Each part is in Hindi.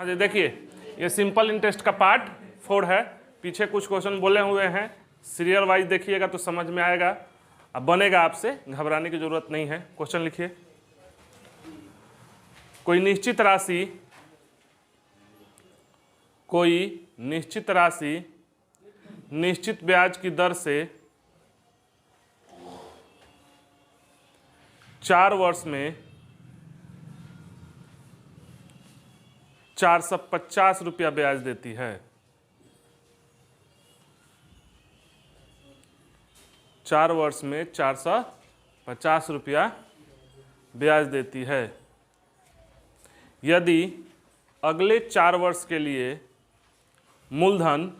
हाँ जी, देखिए ये सिंपल इंटरेस्ट का पार्ट 4 है। पीछे कुछ क्वेश्चन बोले हुए हैं, सीरियल वाइज देखिएगा तो समझ में आएगा। अब बनेगा, आपसे घबराने की जरूरत नहीं है। क्वेश्चन लिखिए, कोई निश्चित राशि निश्चित ब्याज की दर से 4 वर्ष में 450 रुपया ब्याज देती है। 4 वर्ष में 450 रुपया ब्याज देती है। यदि अगले 4 वर्ष के लिए मूलधन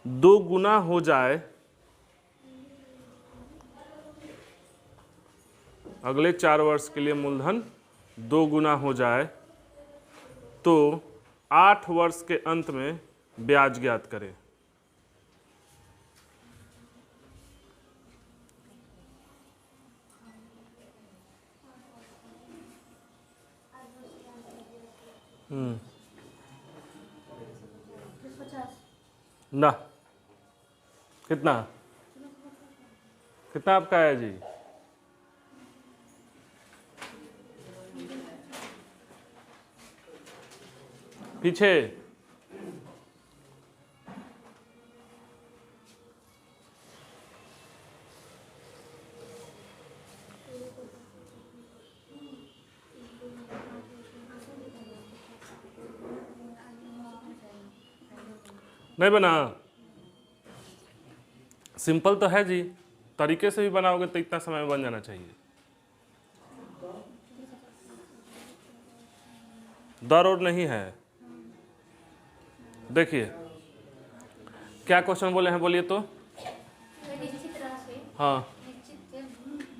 2 गुना हो जाए, अगले 4 वर्ष के लिए मूलधन 2 गुना हो जाए तो 8 वर्ष के अंत में ब्याज ज्ञात करें। ना कितना आपका है जी? पीछे नहीं बना? सिंपल तो है जी, तरीके से भी बनाओगे तो इतना समय में बन जाना चाहिए। दर और नहीं है। देखिए क्या क्वेश्चन बोले हैं, बोलिए तो। हाँ,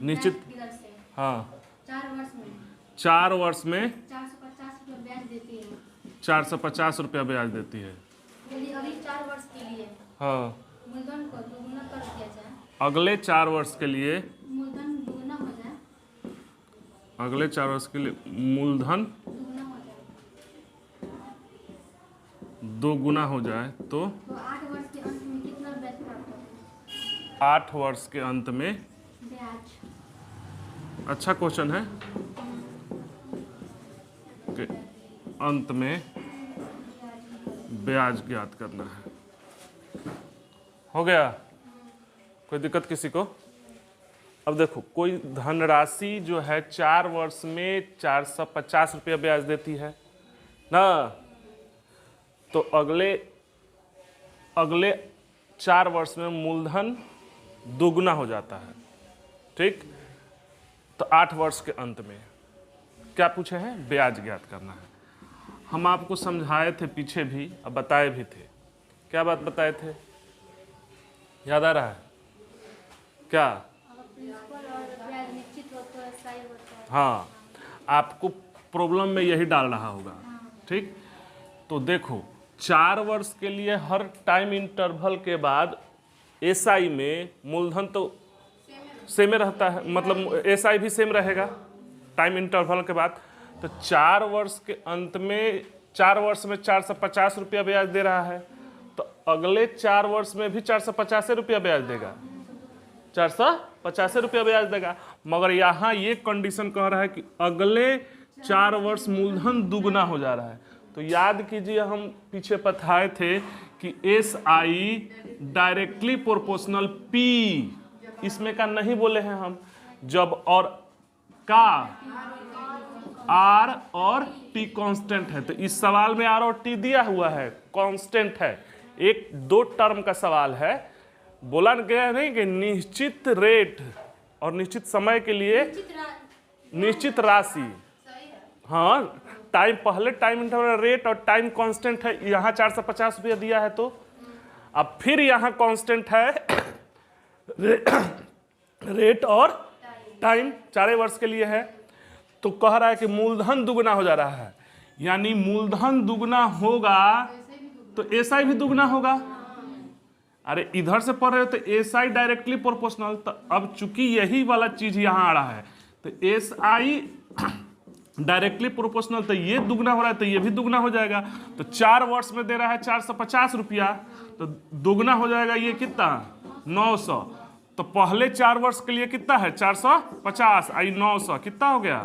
निश्चित, हाँ, 4 वर्ष में 450 रुपया ब्याज देती है। अगले 4 वर्ष के लिए हाँ, मूलधन को दोगुना कर दिया जाए। अगले 4 वर्ष के लिए मूलधन दोगुना हो जाए। अगले 4 वर्ष के लिए मूलधन दोगुना हो जाए 2 गुना हो जाए तो 8 वर्ष के अंत में कितना ब्याज प्राप्त होगा? 8 वर्ष के अंत में ब्याज। अच्छा क्वेश्चन है कि अंत में ब्याज ज्ञात करना है। हो गया? कोई दिक्कत किसी को? अब देखो, कोई धनराशि जो है 4 वर्ष में 450 रुपया ब्याज देती है ना, तो अगले 4 वर्ष में मूलधन दोगुना हो जाता है। ठीक, तो 8 वर्ष के अंत में क्या पूछे हैं? ब्याज ज्ञात करना है। हम आपको समझाए थे पीछे भी, अब बताए भी थे। क्या बात बताए थे, याद आ रहा है क्या? ब्याज निश्चित हो तो SI होता है। हाँ, आपको प्रॉब्लम में यही डाल रहा होगा। ठीक, तो देखो 4 वर्ष के लिए हर टाइम इंटरवल के बाद SI में मूलधन तो सेम रहता है, मतलब SI भी सेम रहेगा टाइम इंटरवल के बाद। तो 4 वर्ष के अंत में 4 वर्ष में 450 रुपया ब्याज दे रहा है, तो अगले 4 वर्ष में भी 450 रुपया ब्याज देगा, 450 रुपया ब्याज देगा। मगर यहाँ ये कंडीशन कह रहा है कि अगले 4 वर्ष मूलधन दुगना हो जा रहा है। तो याद कीजिए, हम पीछे बताए थे कि SI डायरेक्टली प्रोपोर्शनल P, इसमें का नहीं बोले हैं हम, जब और का R और T कांस्टेंट है। तो इस सवाल में R और T दिया हुआ है, कांस्टेंट है। एक 2 टर्म का सवाल है, बोला गया नहीं कि निश्चित रेट और निश्चित समय के लिए निश्चित राशि। हाँ, टाइम पहले टाइम इंटरवल रेट और टाइम कांस्टेंट है। यहाँ 450 रुपया दिया है, तो अब फिर यहाँ कांस्टेंट है रेट और टाइम 4 वर्ष के लिए है। तो कह रहा है कि मूलधन दुगना हो जा रहा है, यानी मूलधन दुगना होगा तो SI भी दुगना होगा। अरे इधर से पढ़ रहे हो तो SI डायरेक्टली प्रोपोर्शनल। तो अब चूंकि यही वाला चीज यहाँ आ रहा है, तो एस आई डायरेक्टली प्रोपोर्शनल, तो ये दुगना हो रहा है तो ये भी दुगना हो जाएगा। तो 4 वर्ष में दे रहा है 450 रुपया, तो दुगना हो जाएगा ये कितना 900। तो पहले 4 वर्ष के लिए कितना है 450 आई 900 कितना हो गया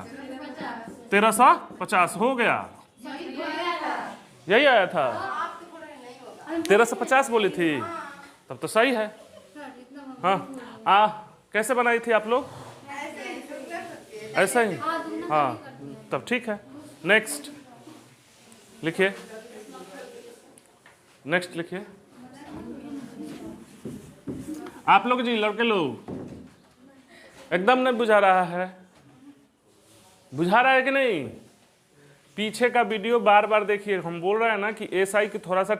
1350 हो गया। यही आया था 1350 बोली थी, तब तो सही है। हाँ कैसे बनाई थी आप लोग? ऐसा ही, हाँ तब ठीक है। नेक्स्ट लिखिए, नेक्स्ट लिखिए आप लोग जी, लड़के लोग एकदम नहीं बुझा रहा है, बुझा रहा है कि नहीं? पीछे का वीडियो बार बार देखिए। हम बोल रहे हैं ना कि एसआई की थोड़ा सा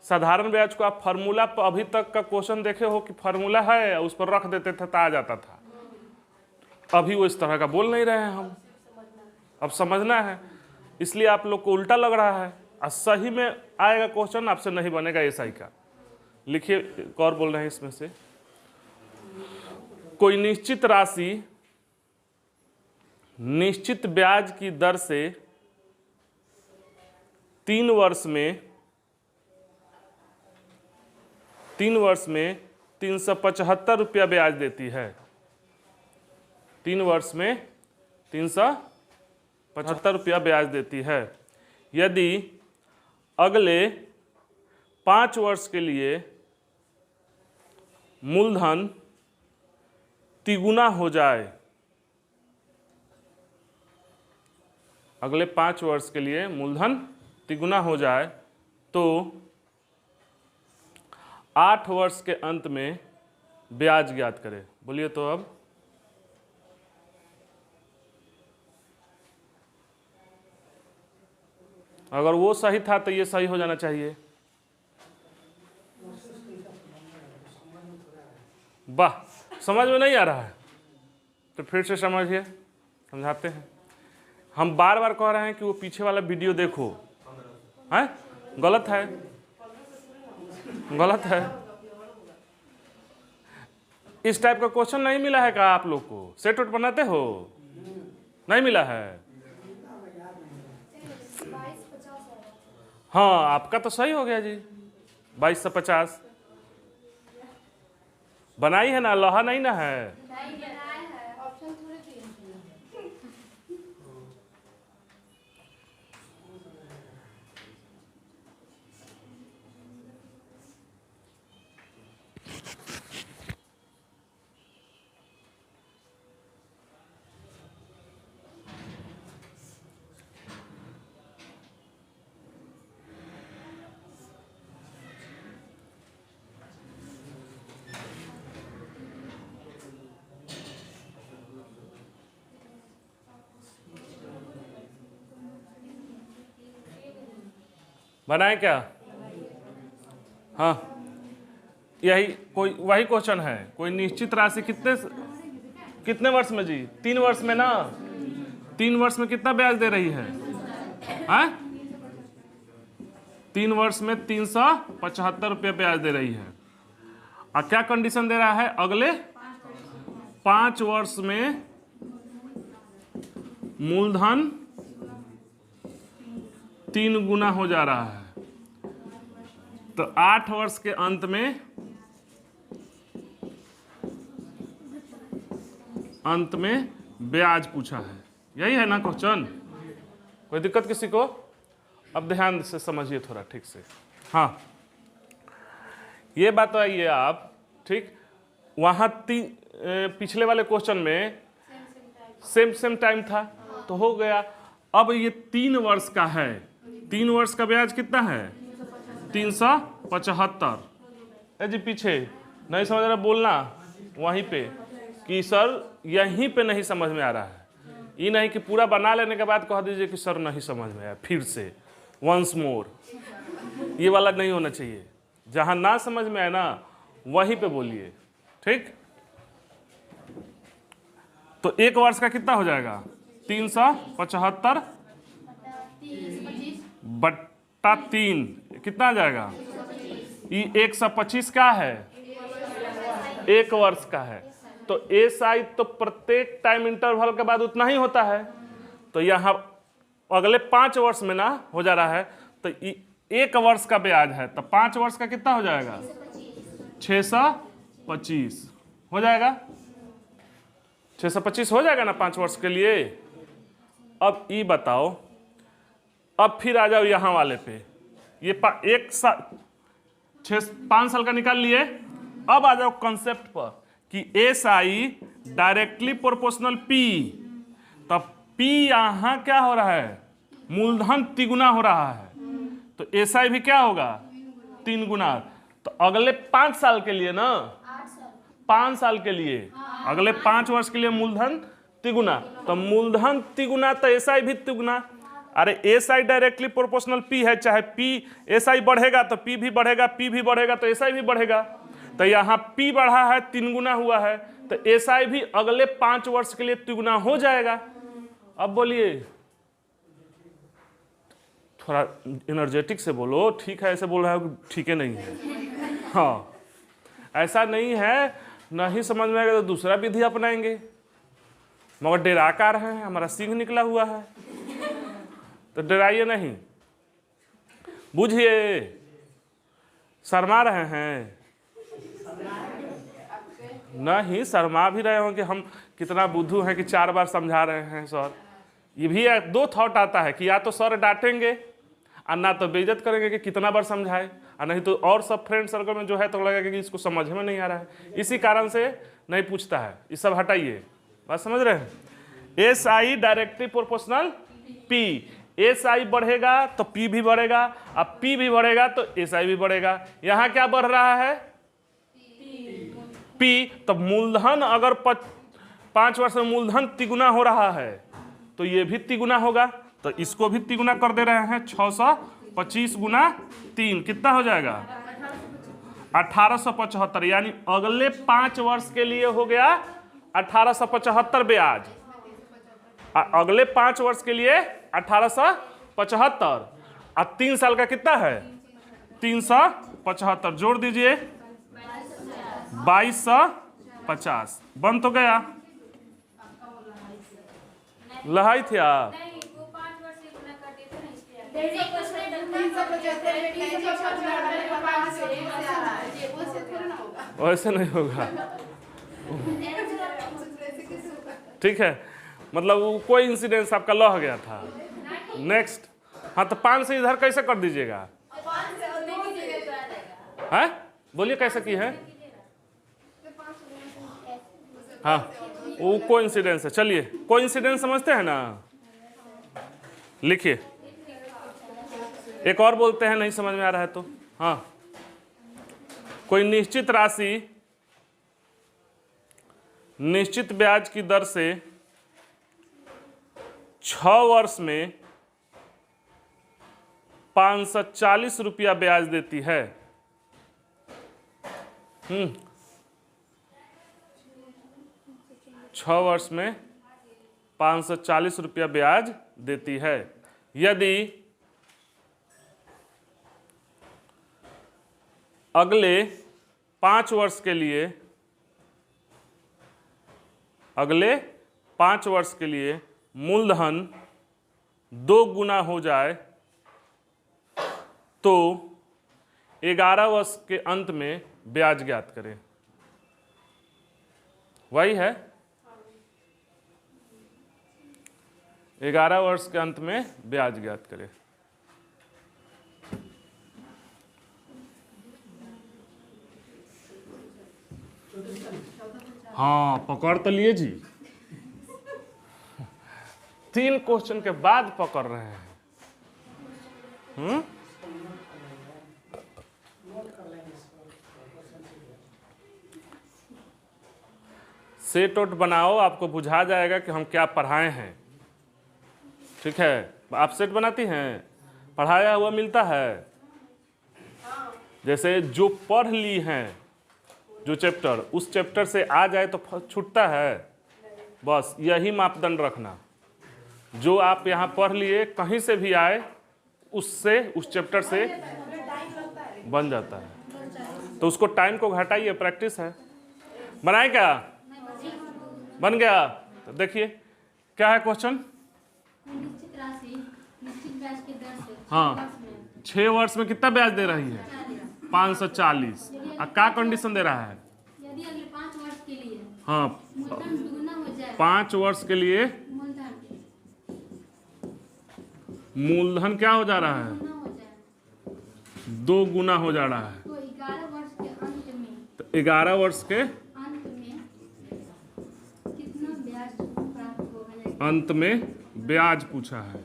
साधारण ब्याज को आप फार्मूला पर अभी तक का क्वेश्चन देखे हो कि फार्मूला है उस पर रख देते थे तो आ जाता था। अभी वो इस तरह का बोल नहीं रहे हैं हम, अब समझना है, इसलिए आप लोग को उल्टा लग रहा है। और सही में आएगा क्वेश्चन, आपसे नहीं बनेगा एसआई का। लिखिए, एक और बोल रहे हैं इसमें से, कोई निश्चित राशि निश्चित ब्याज की दर से 3 वर्ष में 375 रुपया ब्याज देती है। 3 वर्ष में 375 रुपया ब्याज देती है। यदि अगले 5 वर्ष के लिए मूलधन तिगुना हो जाए, अगले 5 वर्ष के लिए मूलधन तिगुना हो जाए, तो 8 वर्ष के अंत में ब्याज ज्ञात करें। बोलिए तो अब अगर वो सही था तो ये सही हो जाना चाहिए। वाह, समझ में नहीं आ रहा है तो फिर से समझिए, समझाते हैं। हम बार बार कह रहे हैं कि वो पीछे वाला वीडियो देखो, है गलत है, गलत है। इस टाइप का क्वेश्चन नहीं मिला है क्या आप लोग को? सेट वेट बनाते हो? नहीं मिला है? हाँ आपका तो सही हो गया जी, 2250 बनाई है ना, लोहा नहीं ना है। बनाए क्या? हाँ यही कोई वही क्वेश्चन है। कोई निश्चित राशि कितने वर्ष में जी? 3 वर्ष में ना। 3 वर्ष में कितना ब्याज दे रही है? हाँ 3 वर्ष में 375 रुपया ब्याज दे रही है। और क्या कंडीशन दे रहा है? अगले 5 वर्ष में मूलधन 3 गुना हो जा रहा है। तो 8 वर्ष के अंत में ब्याज पूछा है। यही है ना क्वेश्चन? कोई दिक्कत किसी को? अब ध्यान से समझिए थोड़ा ठीक से। हाँ ये बात आइए आप, ठीक। वहाँ पिछले वाले क्वेश्चन में सेम टाइम था तो हो गया। अब ये 3 वर्ष का है, 3 वर्ष का ब्याज कितना है? 375। जी पीछे नहीं समझ रहा बोलना वहीं पे कि सर यहीं पे नहीं समझ में आ रहा है। ये नहीं कि पूरा बना लेने के बाद कह दीजिए कि सर नहीं समझ में आया, फिर से वंस मोर। ये वाला नहीं होना चाहिए। जहां ना समझ में आए ना वहीं पे बोलिए, ठीक। तो 1 वर्ष का कितना हो जाएगा? 375 बट्टा 3 कितना आ जाएगा? ये 125 का है, 1 वर्ष का है। तो SI तो प्रत्येक टाइम इंटरवल के बाद उतना ही होता है। तो यहाँ अगले 5 वर्ष में ना हो जा रहा है, तो 1 वर्ष का ब्याज है, तो 5 वर्ष का कितना हो जाएगा? 625 हो जाएगा। 625 हो जाएगा ना 5 वर्ष के लिए। अब ये बताओ, अब फिर आ जाओ यहाँ वाले पे, ये 5 साल का निकाल लिए। अब आ जाओ कॉन्सेप्ट पर कि SI डायरेक्टली प्रोपोर्शनल P, तब P यहाँ क्या हो रहा है? मूलधन तिगुना हो रहा है, तो SI भी क्या होगा? 3 गुना। तो अगले 5 साल के लिए ना, 5 साल के लिए, अगले 5 वर्ष के लिए मूलधन तिगुना, तो मूलधन तिगुना तो SI भी तिगुना। अरे SI डायरेक्टली प्रोपोर्शनल P है, चाहे SI बढ़ेगा तो P भी बढ़ेगा, P भी बढ़ेगा तो SI भी बढ़ेगा। तो यहाँ P बढ़ा है, 3 गुना हुआ है, तो SI भी अगले 5 वर्ष के लिए तिगुना हो जाएगा। अब बोलिए, थोड़ा एनर्जेटिक से बोलो। ठीक है, ऐसे बोल रहा है ठीक है नहीं है। हाँ, ऐसा नहीं है, नहीं समझ में आएगा तो दूसरा विधि अपनाएंगे, मगर डेराकार है, हमारा सिंह निकला हुआ है, तो डराइए नहीं, बुझिए। शर्मा रहे हैं? नहीं, शर्मा भी रहे हो कि हम कितना बुद्धू हैं कि 4 बार समझा रहे हैं सर। ये भी 2 थॉट आता है कि या तो सर डांटेंगे और ना तो बेइज्जत करेंगे कि कितना बार समझाए, और नहीं तो और सब फ्रेंड सर्कल में जो है तो लगेगा कि इसको समझ में नहीं आ रहा है, इसी कारण से नहीं पूछता है। ये सब हटाइए, बात समझ रहे हैं? SI directly proportional P, SI बढ़ेगा तो P भी बढ़ेगा, अब P भी बढ़ेगा तो SI भी बढ़ेगा। यहाँ क्या बढ़ रहा है? P। तो मूलधन अगर 5 वर्ष में मूलधन तिगुना हो रहा है तो ये भी तिगुना होगा, तो इसको भी तिगुना कर दे रहे हैं। 625 गुना 3 कितना हो जाएगा? 1875, यानी अगले 5 वर्ष के लिए हो गया 1875 ब्याज। अगले 5 वर्ष के लिए 1875, और 3 साल का कितना है? 375, जोड़ दीजिए 2250, बन तो गया। लहाई थे आप? वैसे नहीं होगा, ठीक है, मतलब वो कोई इंसिडेंस आपका लह गया था। नेक्स्ट, हाँ, तो 5 से इधर कैसे कर दीजिएगा? है, बोलिए कैसे की है? हाँ, वो कोइंसिडेंस है। चलिए, कोइंसिडेंस समझते हैं ना? लिखिए, एक और बोलते हैं, नहीं समझ में आ रहा है तो। हाँ, कोई निश्चित राशि निश्चित ब्याज की दर से 6 वर्ष में 540 रुपया ब्याज देती है। 6 वर्ष में 540 रुपया ब्याज देती है। यदि अगले 5 वर्ष के लिए मूलधन 2 गुना हो जाए तो 11 वर्ष के अंत में ब्याज ज्ञात करें। वही है, 11 वर्ष के अंत में ब्याज ज्ञात करें। हाँ, पकड़ तो लिए जी, 3 क्वेश्चन के बाद पकड़ रहे हैं। सेट आउट बनाओ, आपको बुझा जाएगा कि हम क्या पढ़ाए हैं। ठीक है, आप सेट बनाती हैं? पढ़ाया हुआ मिलता है? जैसे जो पढ़ ली हैं जो चैप्टर, उस चैप्टर से आ जाए तो छूटता है, बस यही मापदंड रखना। जो आप यहाँ पढ़ लिए कहीं से भी आए, उससे उस चैप्टर से बन जाता है, तो उसको टाइम को घटाइए, प्रैक्टिस है। बनाए क्या? बन गया। तो देखिए क्या है क्वेश्चन। निश्चित राशि निश्चित ब्याज की दर से हाँ। 6 वर्ष में 6 वर्ष में कितना ब्याज दे रही है? 540। क्या कंडीशन दे रहा है? यदि अगले 5 वर्ष के लिए हाँ, मूलधन दुगना हो जाए 5 वर्ष के लिए मूलधन मूलधन क्या हो जा रहा है? दुगना हो जाए 2 गुना हो जा रहा है। तो 11 वर्ष के अंत में तो 11 वर्ष के अंत में कितना ब्याज प्राप्त होगा? अंत में ब्याज पूछा है,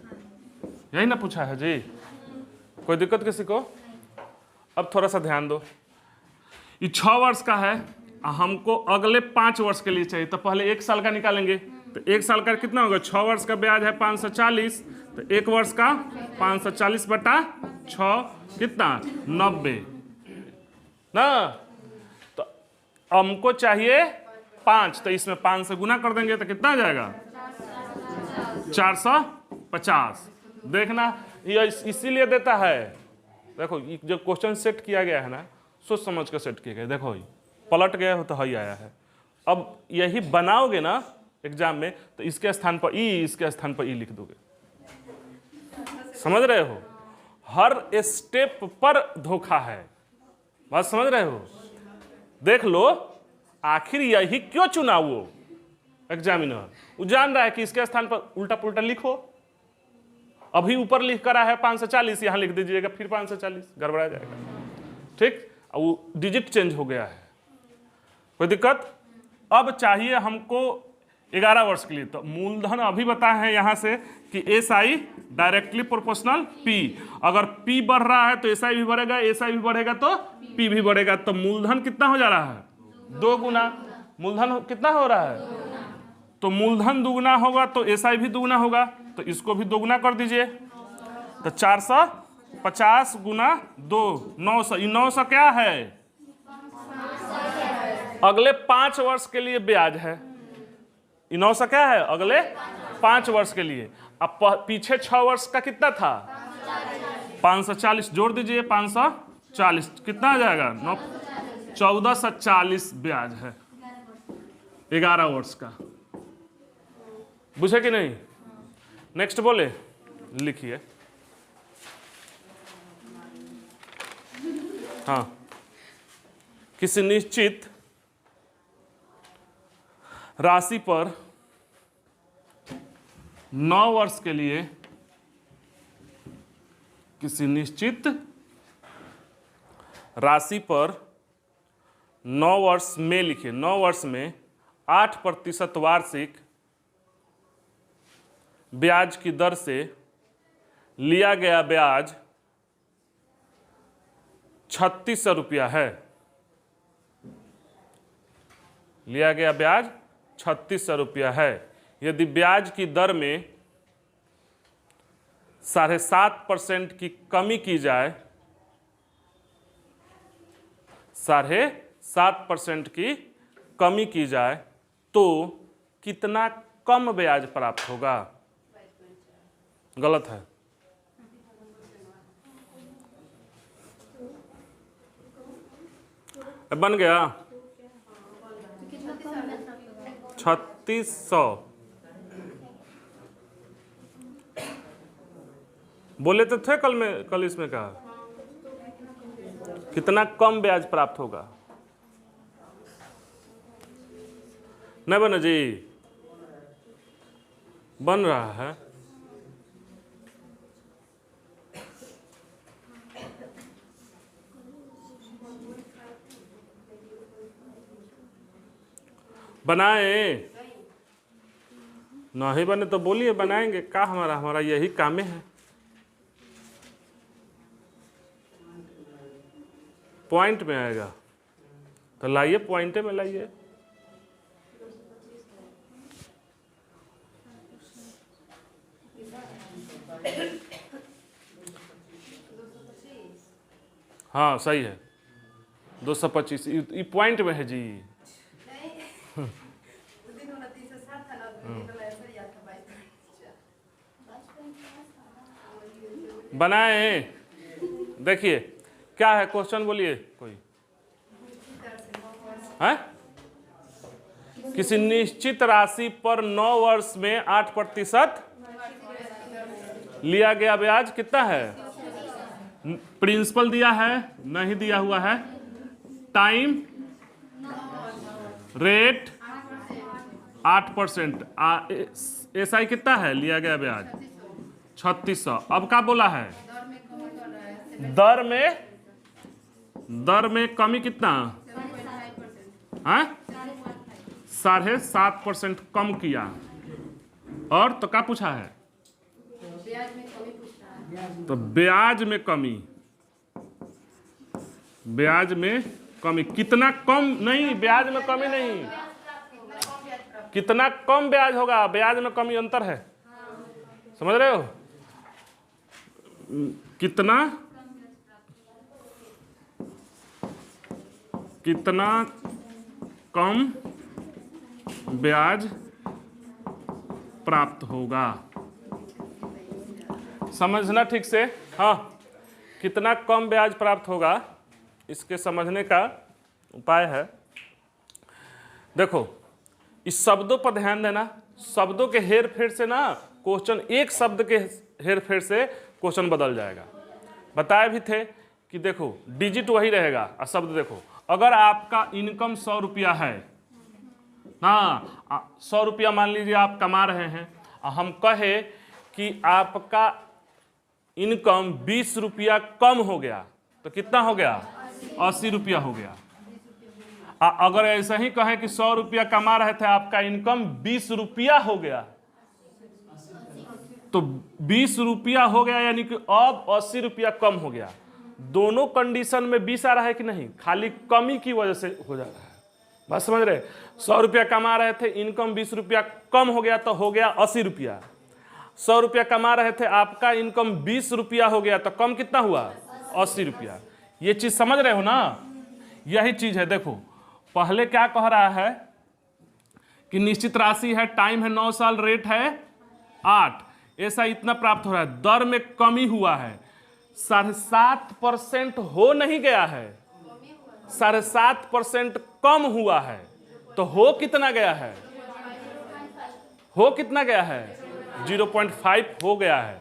यही ना पूछा है जी। कोई दिक्कत किसी को? अब थोड़ा सा ध्यान दो। ये 6 वर्ष का है, हमको अगले 5 वर्ष के लिए चाहिए, तो पहले 1 साल का निकालेंगे। तो 1 साल का कितना होगा? 6 वर्ष का ब्याज है 540, तो 1 वर्ष का 540 बटा 6 कितना? 90 ना। तो हमको चाहिए 5, तो इसमें 5 से गुना कर देंगे तो कितना आ जाएगा? 450। देखना ये इसीलिए देता है। देखो ये जो क्वेश्चन सेट किया गया है ना, सोच समझ कर सेट किया गया। देखो ये पलट गया हो तो ही आया है। अब यही बनाओगे ना एग्जाम में, तो इसके स्थान पर ई, इसके स्थान पर ई लिख दोगे। समझ रहे हो? हर स्टेप पर धोखा है। बात समझ रहे हो? देख लो आखिर यही क्यों चुना वो एग्जामिनर। वो जान रहा है कि इसके स्थान पर उल्टा पुल्टा लिखो। अभी ऊपर लिख करा है 540, यहां लिख दीजिएगा फिर 540, गड़बड़ा जाएगा। ठीक, वो डिजिट चेंज हो गया है। कोई दिक्कत? अब चाहिए हमको 11 वर्ष के लिए। तो मूलधन अभी बताए हैं यहां से कि SI डायरेक्टली प्रोपोर्शनल P। अगर P बढ़ रहा है तो SI भी बढ़ेगा, SI भी बढ़ेगा तो P भी बढ़ेगा। तो मूलधन कितना हो जा रहा है? 2 गुना। मूलधन कितना हो रहा है? तो मूलधन दुगुना होगा तो SI भी दुगुना होगा, तो इसको भी दोगुना कर दीजिए। तो 450 गुना 2, 900। 900 क्या है? अगले 5 वर्ष के लिए ब्याज है। 900 क्या है? अगले 5 वर्ष के लिए। अब पीछे 6 वर्ष का कितना था? 540 जोड़ दीजिए। 540 कितना आ जाएगा? 1440 ब्याज है 11 वर्ष का। बुझे कि नहीं? नेक्स्ट बोले, लिखिए। हाँ, किसी निश्चित राशि पर 9 वर्ष के लिए, किसी निश्चित राशि पर 9 वर्ष में, लिखिए 9 वर्ष में 8% वार्षिक ब्याज की दर से लिया गया ब्याज 3600 रुपया है। लिया गया ब्याज 3600 रुपया है। यदि ब्याज की दर में 7.5% की कमी की जाए, 7.5% की कमी की जाए तो कितना कम ब्याज प्राप्त होगा? गलत है। बन गया 3600। बोले तो थे कल इसमें कहा कितना कम ब्याज प्राप्त होगा। नहीं बना जी? बन रहा है। बनाए नहीं बने तो बोलिए, बनाएंगे। का हमारा यही काम है। पॉइंट में आएगा तो लाइए, पॉइंटे में लाइए। हाँ सही है, 225 ये पॉइंट में है जी। बनाए, देखिए क्या है क्वेश्चन, बोलिए कोई है। किसी निश्चित राशि पर 9 वर्ष में 8% लिया गया ब्याज कितना है? प्रिंसिपल दिया है, नहीं दिया हुआ है, टाइम रेट 8%, एसआई कितना है लिया गया ब्याज? 3600। अब क्या बोला है? दर में कमी कितना? हाँ, 7.5% कम किया। और तो क्या पूछा है? तो ब्याज में कमी, ब्याज में कमी कितना कम? नहीं, ब्याज में कमी नहीं, कितना कम ब्याज होगा, ब्याज में कमी अंतर है, समझ रहे हो? कितना कम ब्याज प्राप्त होगा, समझना ठीक से। हाँ, कितना कम ब्याज प्राप्त होगा, इसके समझने का उपाय है। देखो, इस शब्दों पर ध्यान देना, शब्दों के हेर फेर से ना क्वेश्चन, एक शब्द के हेर फेर से क्वेश्चन बदल जाएगा। बताए भी थे कि देखो डिजिट वही रहेगा और शब्द देखो। अगर आपका इनकम 100 रुपया है ना, 100 रुपया मान लीजिए आप कमा रहे हैं, और हम कहे कि आपका इनकम 20 रुपया कम हो गया, तो कितना हो गया? 80 रुपया हो गया। अगर ऐसा ही कहें कि 100 रुपया कमा रहे थे, आपका इनकम 20 रुपया हो गया, तो 20 रुपया हो गया यानी कि अब 80 रुपया कम हो गया। दोनों कंडीशन में 20 आ रहा है कि नहीं, खाली कमी की वजह से हो जा रहा है। बात समझ रहे? 100 रुपया कमा रहे थे, इनकम 20 रुपया कम हो गया तो हो गया 80 रुपया। 100 रुपया कमा रहे थे, आपका इनकम 20 रुपया हो गया तो कम कितना हुआ? 80 रुपया। ये चीज समझ रहे हो ना? यही चीज है। देखो पहले क्या कह रहा है कि निश्चित राशि है, टाइम है 9 साल, रेट है 8, ऐसा इतना प्राप्त हो रहा है, दर में कमी हुआ है, 7.5% हो नहीं गया है, 7.5% कम हुआ है, तो हो कितना गया है? हो कितना गया है? 0.5 हो गया है।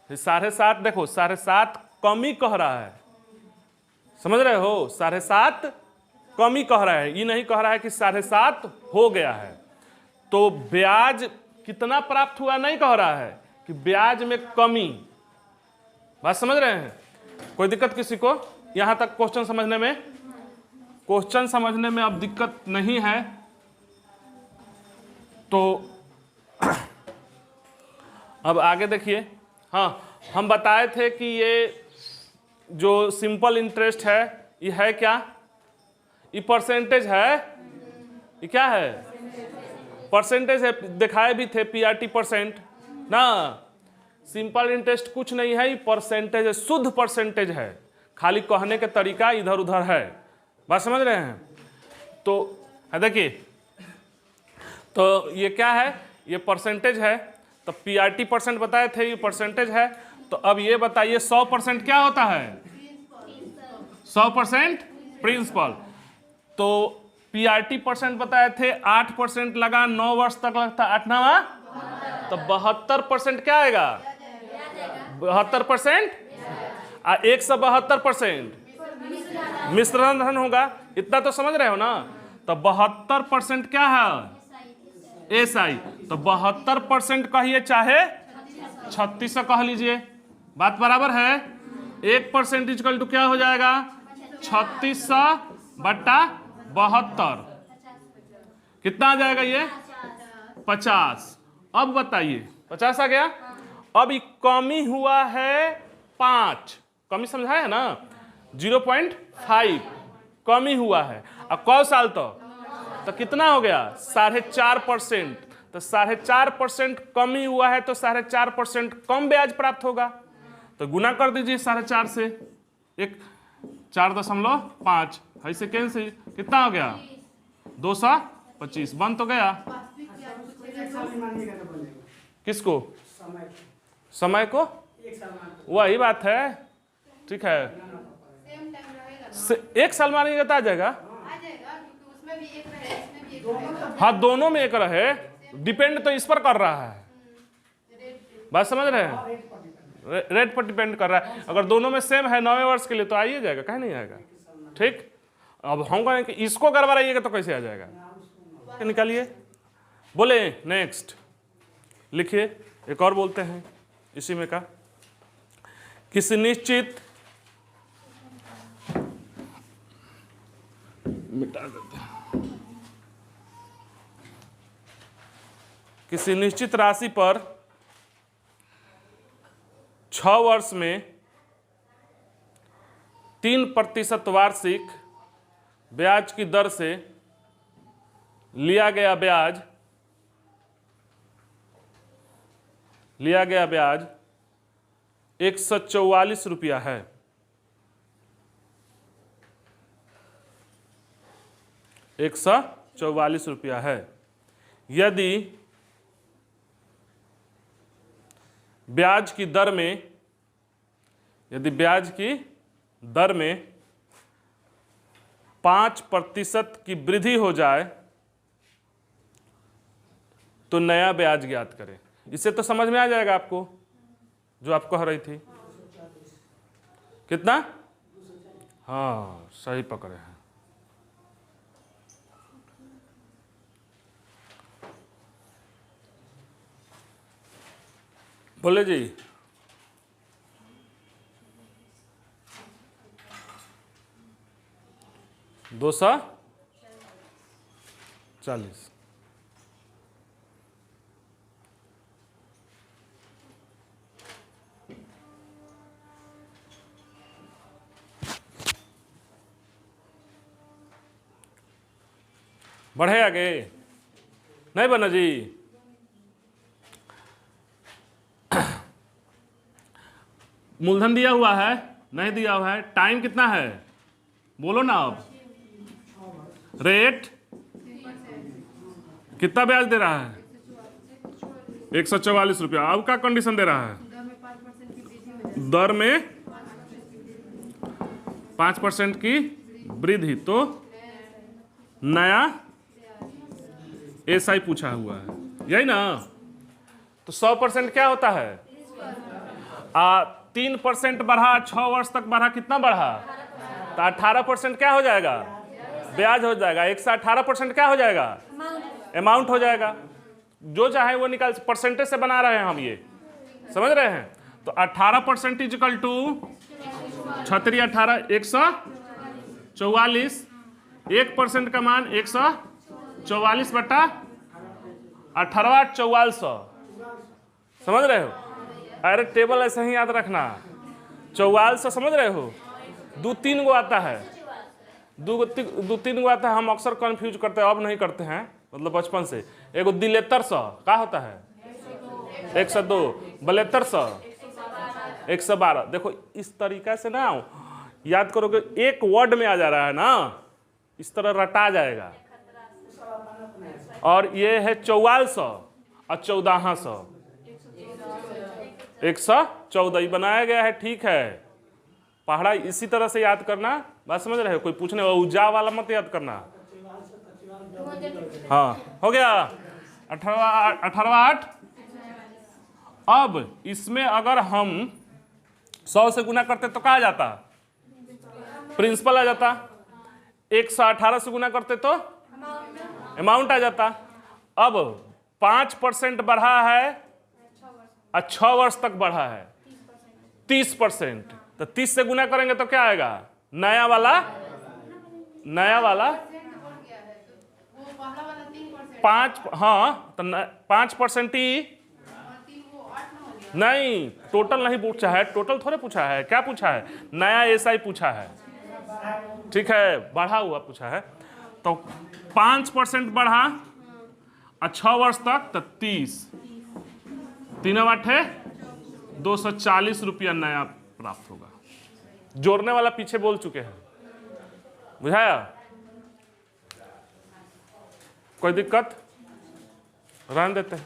7.5 देखो, 7.5 कमी कह रहा है, समझ रहे हो? 7.5 कमी कह रहा है, ये नहीं कह रहा है कि 7.5 हो गया है। तो ब्याज कितना प्राप्त हुआ नहीं कह रहा है कि ब्याज में कमी। बात समझ रहे हैं? कोई दिक्कत किसी को यहां तक क्वेश्चन समझने में? क्वेश्चन समझने में अब दिक्कत नहीं है तो अब आगे देखिए। हाँ, हम बताए थे कि ये जो सिंपल इंटरेस्ट है ये है क्या? ये परसेंटेज है। ये क्या है? परसेंटेज है। दिखाए भी थे पीआरटी परसेंट ना। सिंपल इंटरेस्ट कुछ नहीं है, ये परसेंटेज है, शुद्ध परसेंटेज है, खाली कहने का तरीका इधर उधर है। बात समझ रहे हैं? तो देखिए, तो ये क्या है? ये परसेंटेज है। तो पीआरटी परसेंट बताए थे, ये परसेंटेज है। तो अब ये बताइए 100% क्या होता है? 100% प्रिंसिपल। तो पीआरटी परसेंट बताए थे, 8% लगा, 9 वर्ष तक लगता, 8 9 तो 72% क्या आएगा? 72%। 172% मिश्रण धन होगा। इतना तो समझ रहे हो ना? तो 72% क्या है? एसआई। तो 72% कहिए चाहे 3600 कह लीजिए, बात बराबर है। 1% इक्वल टू क्या हो जाएगा? 3600/72 कितना आ जाएगा? ये 50। अब बताइए 50 आ गया। अब ये कमी हुआ है 5, कमी समझा है ना? 0.5 कमी हुआ है। अब कौ साल तो कितना हो गया? 4.5%। तो 4.5% कमी हुआ है तो 4.5% कम ब्याज प्राप्त होगा। तो गुना कर दीजिए 4.5 से, 4.5 ऐसे कैंसिल, कितना हो गया? 225 बन तो गया। किसको? समय को। वही बात है, ठीक है। 1 साल मानेंगे तो आ जाएगा। हाँ, दोनों में एक रहे, डिपेंड तो इस पर कर रहा है, बात समझ रहे हैं, रेट पर डिपेंड कर रहा है। अगर दोनों में सेम है 9वें वर्ष के लिए तो आइए जाएगा, कहीं नहीं आएगा। ठीक, अब हम कहें कि इसको गड़बड़ाइएगा तो कैसे आ जाएगा, निकालिए, बोले नेक्स्ट, लिखिए। एक और बोलते हैं इसी में का, किसी निश्चित, मिटा देते हैं, किसी निश्चित राशि पर 6 वर्ष में 3% वार्षिक ब्याज की दर से लिया गया ब्याज 144 रुपया है। ₹144 है। यदि ब्याज की दर में 5% की वृद्धि हो जाए तो नया ब्याज ज्ञात करें। इससे तो समझ में आ जाएगा आपको जो आप कह रही थी। कितना? हाँ, सही पकड़े हैं। बोले जी, $240। बढ़े आगे, नहीं बना जी। मूलधन दिया हुआ है, नहीं दिया हुआ है, टाइम कितना है बोलो ना। अब रेट कितना ब्याज दे रहा है? 144 रुपया। अब क्या कंडीशन दे रहा है? दर में 5% की वृद्धि, तो नया एसआई पूछा हुआ है, यही ना। तो 100% क्या होता है? 3% बढ़ा, 6 वर्ष तक बढ़ा, कितना बढ़ा? तो 18% क्या हो जाएगा? ब्याज हो जाएगा। 118% क्या हो जाएगा? अमाउंट हो जाएगा। जो चाहे वो निकाल, परसेंटेज से बना रहे हैं हम, ये समझ रहे हैं। तो 18% इक्वल टू 36 18 144। 1% का मान 144 बटा 18 4400। समझ रहे हो? अरे टेबल ऐसे ही याद रखना। 4400 समझ रहे हो? 2-3 गो आता है, 2-3 गो आता है। हम अक्सर कंफ्यूज करते हैं, अब नहीं करते हैं, मतलब बचपन से। एगो 7300 क्या होता है? 102। 7200 112। देखो इस तरीका से ना याद करोगे, एक वर्ड में आ जा रहा है ना, इस तरह रटा जाएगा। और ये है 4400 और 1400, 114 ही बनाया गया है। ठीक है, पहाड़ा इसी तरह से याद करना। बात समझ रहे हो? कोई पूछने उजा वाला मत याद करना। हाँ, हो गया 18 अब इसमें अगर हम 100 से गुना करते तो क्या आ जाता? प्रिंसिपल आ जाता। 118 से गुना करते तो अमाउंट आ जाता। अब 5% बढ़ा है और 6 वर्ष तक बढ़ा है 30%। तो 30 से गुना करेंगे तो क्या आएगा? नया वाला 5। हाँ, तो 5% ही नहीं, टोटल नहीं पूछा है। टोटल थोड़े पूछा है, क्या पूछा है? नया एसआई पूछा है। ठीक है, बढ़ा हुआ पूछा है। तो 5% बढ़ा और 6 वर्ष तक तो 30। 3 8 है 240 रुपया नया प्राप्त होगा। जोड़ने वाला पीछे बोल चुके हैं, बुझाया? कोई दिक्कत? रहने देते हैं।